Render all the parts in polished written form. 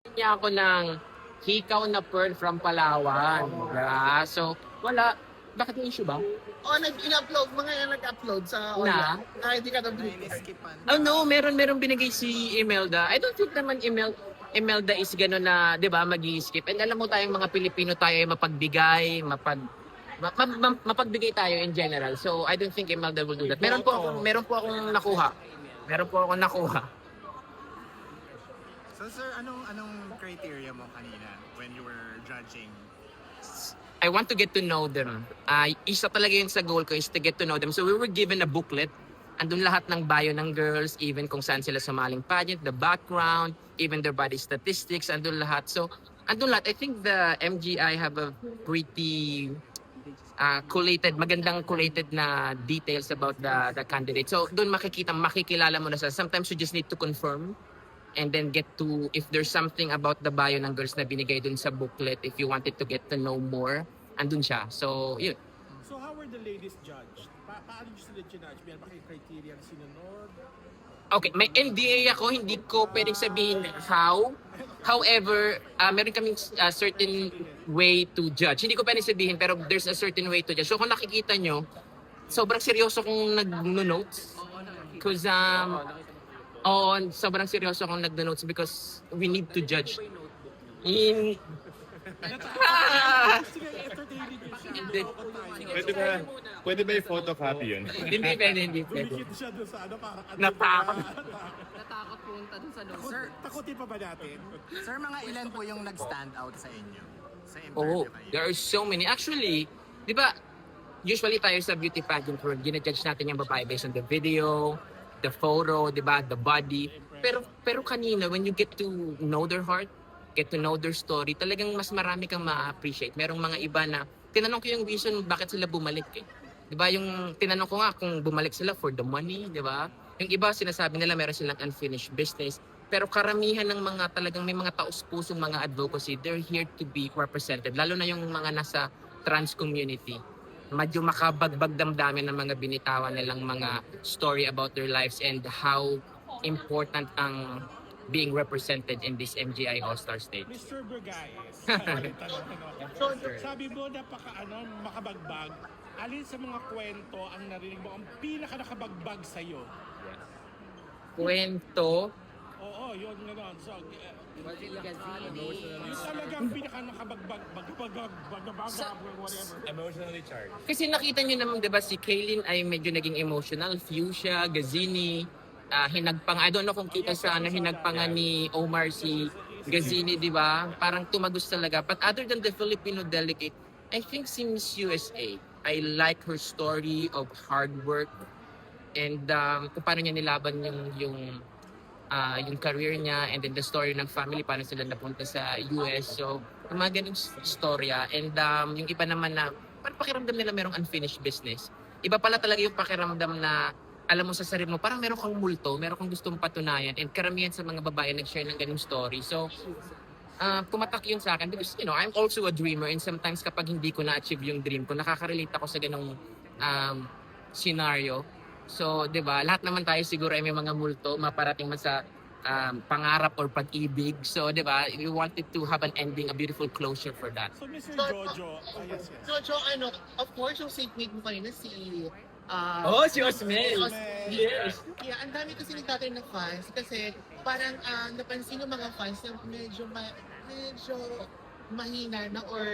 Niya ako ng hikaw na pearl from Palawan. So, wala. Bakit may issue ba? O, nag-upload, mga yan nag-upload sa Na? online. Hindi ka Ay, nag-report. niskipan Oh ka. no, meron binigay si Imelda. I don't think naman Imelda is gano'n na, 'di ba, magi-skip. And alam mo tayong mga Pilipino tayo ay mapagbigay, mapagbigay tayo in general. So I don't think Imelda will do that. Meron po akong nakuha. Meron po akong nakuha. So sir, anong criteria mo kanina when you were judging? I want to get to know them. Isa talaga yun sa goal ko is to get to know them. So we were given a booklet. Andun lahat ng bio ng girls, even kung saan sila sumaling pageant, the background, even their body statistics, andun lahat. So, andun lahat. I think the MGI have a pretty magandang collated na details about the candidate. So, doon makikilala mo na sa. Sometimes you just need to confirm and then get to, if there's something about the bio ng girls na binigay dun sa booklet, if you wanted to get to know more, andun siya. So, yun. So how were the ladies judged? Paano nyo sila ginudge? Meron ba kayong criteria na sinunod? Okay, may NDA ako, hindi ko pwedeng sabihin how. However, meron kaming certain way to judge. Hindi ko pwedeng sabihin, pero there's a certain way to judge. So kung nakikita nyo, sobrang seryoso kong nag-notes. Because, sobrang seryoso akong nag-notes because we need to judge. Sige, entertaining nyo siya. Hindi. Pwede ba i-photocopy yun? Hindi pwede. Dumikit siya doon sa parang Natakot. Natakot punta dun sa loob. Sir, Takutin pa ba natin? sir, mga ilan po yung nag-stand out sa inyo? Sa Oh, interview kayo? there are so many. Actually, di ba, usually tayo sa beauty pageant world, gina-judge natin yung babae based on the video, the photo, di ba, the body. Pero kanina, when you get to know their heart, get to know their story, talagang mas marami kang ma-appreciate. Merong mga iba na, tinanong ko yung reason bakit sila bumalik eh. Di ba, yung tinanong ko nga kung bumalik sila for the money, di ba? Yung iba, sinasabi nila meron silang unfinished business. Pero karamihan ng mga talagang may mga taus-pusong mga advocacy, they're here to be represented. Lalo na yung mga nasa trans community. Medyo makabagbag damdamin ng mga binitawan nilang mga story about their lives and how important ang being represented in this MGI All-Star stage. Mr. Burgayes. Tanong. So, Sabi mo, makabagbag. Alin sa mga kwento ang narinig mo ang pinaka-nakabagbag sa'yo? Kwento, Oo, yun gano'n. So, yung talagang pinaka-nakabagbag, whatever. Emotionally charged. kasi nakita nyo naman, di ba, si Kaylin ay medyo naging emotional. Fuchsia, Gazini, hinagpang, I don't know kung kita sa hinagpangan ni Omar si Gazini, di ba? Parang tumagos talaga. But other than the Filipino delegate, I think si Miss USA, I like her story of hard work and kung paano niya nilaban yung career niya and then the story ng family, paano sila napunta sa US. So, yung mga ganung storya. And yung iba naman na, parang pakiramdam nila merong unfinished business. Iba pala talaga yung pakiramdam na alam mo sa sarili mo, parang meron kang multo, meron kang gustong patunayan. And karamihan sa mga babae nag-share ng ganung story. So, tumatak yun sa akin because, I'm also a dreamer and sometimes kapag hindi ko na-achieve yung dream ko, nakaka-relate ako sa ganung scenario. So, 'di ba? Lahat naman tayo siguro ay may mga multo maparating man sa pangarap or pag-ibig. So, 'di ba? We wanted to have an ending, a beautiful closure for that. So, Mr. Jojo, yes. So, of course, yung seatmate mo kanina si... Si Osmel. Yes. Yeah, ang dami kasi nagtatanong ng fans kasi parang napansin ng mga fans na medyo mahina na or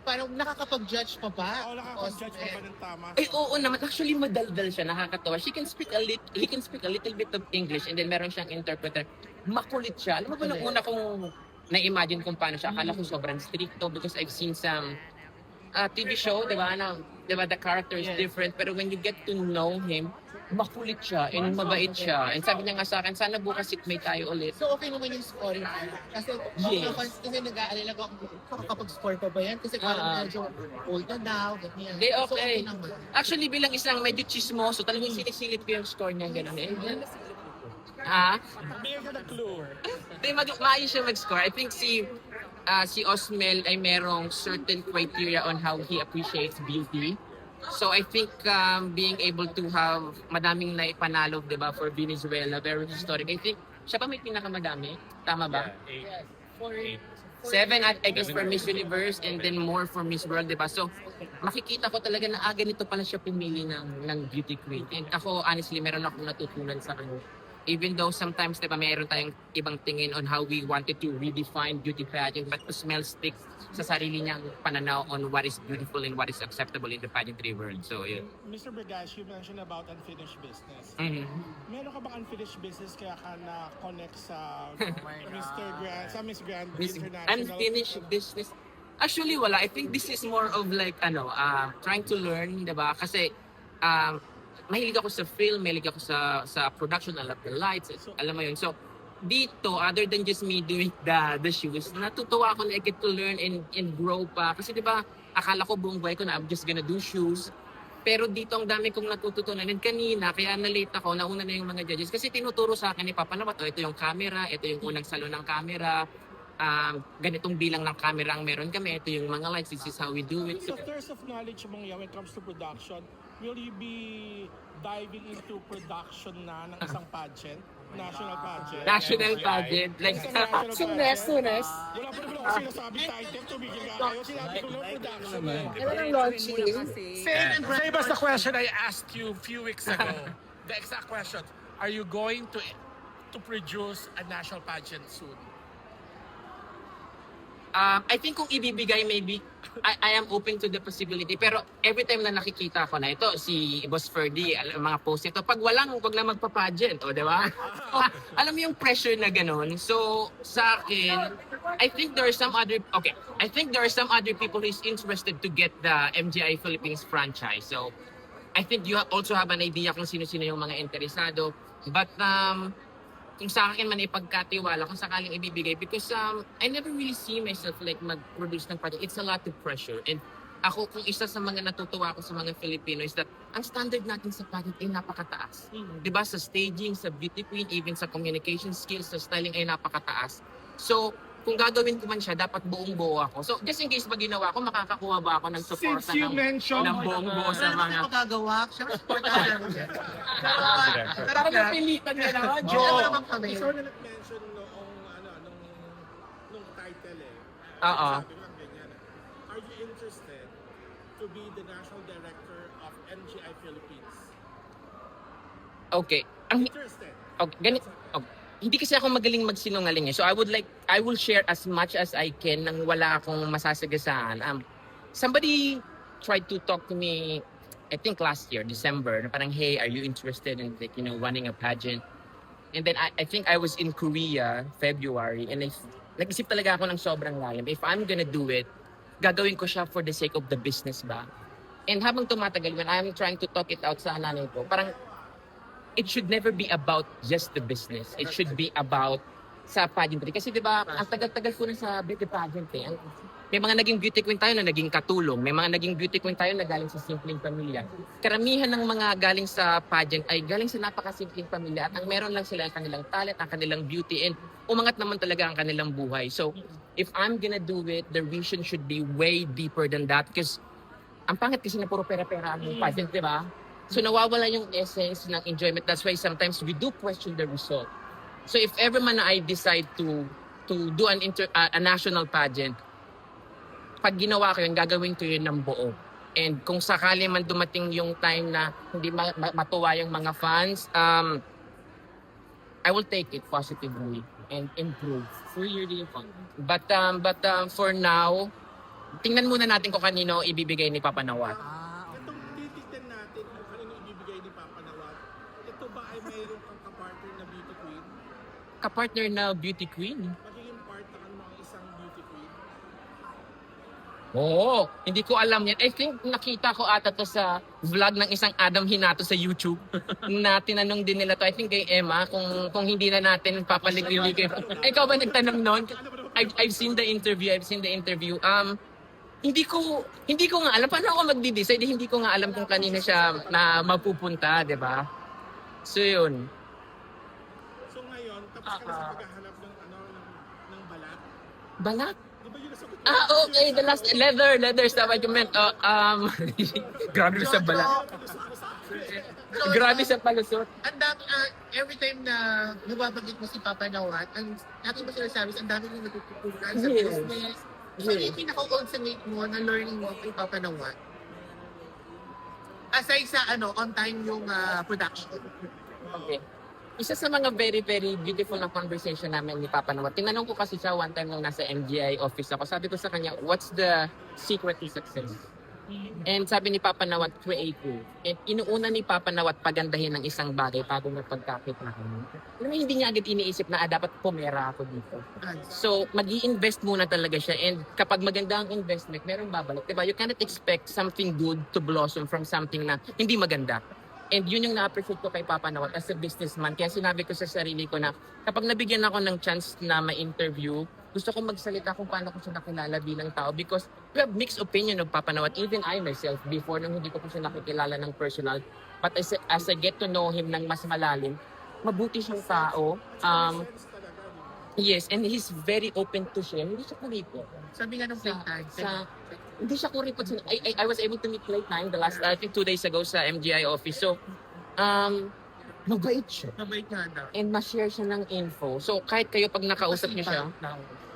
parang nakakapag-judge pa ba? Oo, nakakapag-judge pa ba ng tama? Ay, oo naman. Actually, madaldal siya. Nakakatawa. He can speak a little bit of English and then meron siyang interpreter. Makulit siya. Alam mo ba, nung una kong na-imagine kung paano siya, akala ko sobrang stricto because I've seen some TV show, di ba? The character is different. Pero when you get to know him, makulit siya and mabait siya. And sabi niya nga sa akin, sana bukas seatmate tayo ulit. So, okay naman yung scoring. Kasi Yes. mga fans kasi nag-aalala ko kapag-score pa ba yan? Kasi parang medyo old na daw, ganyan. Hindi, So, okay. naman. Actually, bilang isang medyo chismoso, talagang sinisilip ko yung score niya. Ganun eh. Bigyan ka ng clue. Maayos siya mag-score. I think si Osmel ay merong certain criteria on how he appreciates beauty. So I think being able to have madaming naipanalo, 'di ba, for Venezuela, very historic. I think Siya pa may pinakamadami? Tama ba? Yeah, Yes. 7 at I guess for Miss Universe and then more for Miss World, diba? So, makikita ko talaga na ganito pala siya pumili ng beauty queen. And ako, honestly, meron akong natutunan sa kanya. Even though sometimes, diba, meron tayong ibang tingin on how we wanted to redefine beauty pageant, but to smell sticks sa sarili niyang pananaw on what is beautiful and what is acceptable in the pageantry world. So, yun. Mr. Bergash, you mentioned about unfinished business. Mhm. Meron ka bang unfinished business kaya ka na-connect sa Mr. Grand, sa Miss Grand Miss International? unfinished business. Actually, wala. I think this is more of like, trying to learn, diba? Kasi, mahilig ako sa film, mahilig ako sa production, I love the lights, alam mo yun. So, dito, other than just me doing the shoes, natutuwa ako na I get to learn and grow pa. Kasi diba, akala ko buong buhay ko na I'm just gonna do shoes. Pero dito ang dami kong natututunan. And kanina, kaya na-late ako, nauna na yung mga judges. Kasi tinuturo sa akin ni Papa na ito yung camera, ito yung unang salo ng camera, ganitong bilang ng camera ang meron kami, ito yung mga lights, this is how we do it. So, thirst of knowledge mo yan when it comes to production, will you be diving into production na ng isang pageant? National pageant? National pageant. Like, Sunes. Wala pa naman ako sinasabi title, tumigil ka kayo. Sinabi ko lang production. Ano ng launching? Same as the question I asked you a few weeks ago. The exact question. Are you going to produce a national pageant soon? I think kung ibibigay, maybe, I am open to the possibility. Pero every time na nakikita ko na ito, si Boss Ferdy, mga post nito, pag wag na magpa-pageant, o, di ba? Alam mo yung pressure na ganun. So, sa akin, I think there are some other people who is interested to get the MGI Philippines franchise. So, I think you also have an idea kung sino-sino yung mga interesado. But, kung sa akin man ipagkatiwala, kung sakaling ibibigay, because I never really see myself like mag-produce ng project. It's a lot of pressure. And ako, kung isa sa mga natutuwa ko sa mga Filipino is that ang standard natin sa pageant ay napakataas. Diba? Sa staging, sa beauty queen, even sa communication skills, sa styling ay napakataas. So, kung gagawin ko man siya, dapat buong-buo ako. So, just in case pag ginawa ko, makakakuha ba ako ng support Since you mentioned ng buong-buo sa mga... Ano magagawa? Siya support namin. Parang napilitan niya naman, Oo. Joe. Ano naman kami? So, na nag-mention nung title Oo. Sabi lang ganyan. Are you interested to be the national director of MGI Philippines? Okay. Interested? Okay, ganito. Okay. Hindi kasi ako magaling magsinungaling eh. So I will share as much as I can nang wala akong masasagasaan. Somebody tried to talk to me, I think last year, December, na parang, hey, are you interested in like, running a pageant? And then I think I was in Korea, February, and nag-isip talaga ako ng sobrang lalim. If I'm gonna do it, gagawin ko siya for the sake of the business ba? And habang tumatagal, when I'm trying to talk it out sa nanay ko, parang, it should never be about just the business. It should be about sa pageantry. Kasi diba, ang tagal-tagal ko na sa beauty pageant eh. May mga naging beauty queen tayo na naging katulong. May mga naging beauty queen tayo na galing sa simpleng pamilya. Karamihan ng mga galing sa pageant ay galing sa napakasimpleng pamilya. At ang meron lang sila ang kanilang talent, ang kanilang beauty, and umangat naman talaga ang kanilang buhay. So, if I'm gonna do it, the vision should be way deeper than that. Because ang pangit kasi na puro pera-pera ang pageant, diba? So nawawala yung essence ng enjoyment. That's why sometimes we do question the result. So if ever man I decide to do a national pageant, pag ginawa ko yun, gagawin ko yun ng buo. And kung sakali man dumating yung time na hindi matuwa yung mga fans, I will take it positively and improve. Really fun. But for now, tingnan muna natin kung kanino ibibigay ni Papa Nawat. Itong titignan natin kung kanino ibibigay ni Papa Nawat, ito ba ay mayroon kang kapartner na beauty queen? Kapartner na beauty queen? Magiging part na ng mga isang beauty queen? Oo, hindi ko alam yan. I think nakita ko ata to sa vlog ng isang Adam Hinato sa YouTube na tinanong din nila to. I think kay Emma, kung hindi na natin papaliglig. Ikaw ba nagtanong noon? I've seen the interview. Hindi ko nga alam. Paano ako magdi-decide? Hindi ko nga alam kung kanina siya na mapupunta, di ba? So yun. So ngayon, tapos ka na sa paghahanap ng balat? Balat? Di ba yun nasagot mo? Okay. The last leather. Is that what you meant? Grabe sa balat. Grabe sa palusot. Ang dami, every time na nababanggit mo si Papa Nawat, ang dami mo sinasabi, ang dami mo natututunan sa Yes. business. So, yung pinaka-ultimate mo na learning mo kay Papa Nawat, aside sa on time yung production. Okay. Isa sa mga very, very beautiful na conversation namin ni Papa Nawat. Tinanong ko kasi siya one time nung nasa MGI office ako. Sabi ko sa kanya, what's the secret to success? And sabi ni Papa Nawat, creative. And inuuna ni Papa Nawat pagandahin ng isang bagay bago magpagkakit na kami. Alam mo, hindi niya agad iniisip na dapat pumera ako dito. So, mag-i-invest muna talaga siya. And kapag maganda ang investment, merong babalik. Diba? You cannot expect something good to blossom from something na hindi maganda. And yun yung na-appreciate ko kay Papa Nawat as a businessman. Kaya sinabi ko sa sarili ko na kapag nabigyan ako ng chance na ma-interview, gusto ko magsalita kung paano ko siya nakilala bilang tao because we have mixed opinion of Papa Nawat. Even I myself, before nung hindi ko pa siya nakikilala ng personal, but as I get to know him ng mas malalim, mabuti siyang tao. Yes, and he's very open to share. Hindi siya kuripot. Sabi nga nung playtime, Hindi siya kuripot. I was able to meet Playtime the last, I think 2 days ago sa MGI office. So, mabait siya. mabait nga daw. And ma-share siya ng info. So, kahit kayo pag nakausap niyo siya,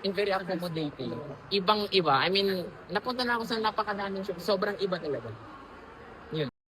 and very accommodating. Ibang-iba. I mean, napunta na ako sa napakadaming show. Sobrang iba talaga.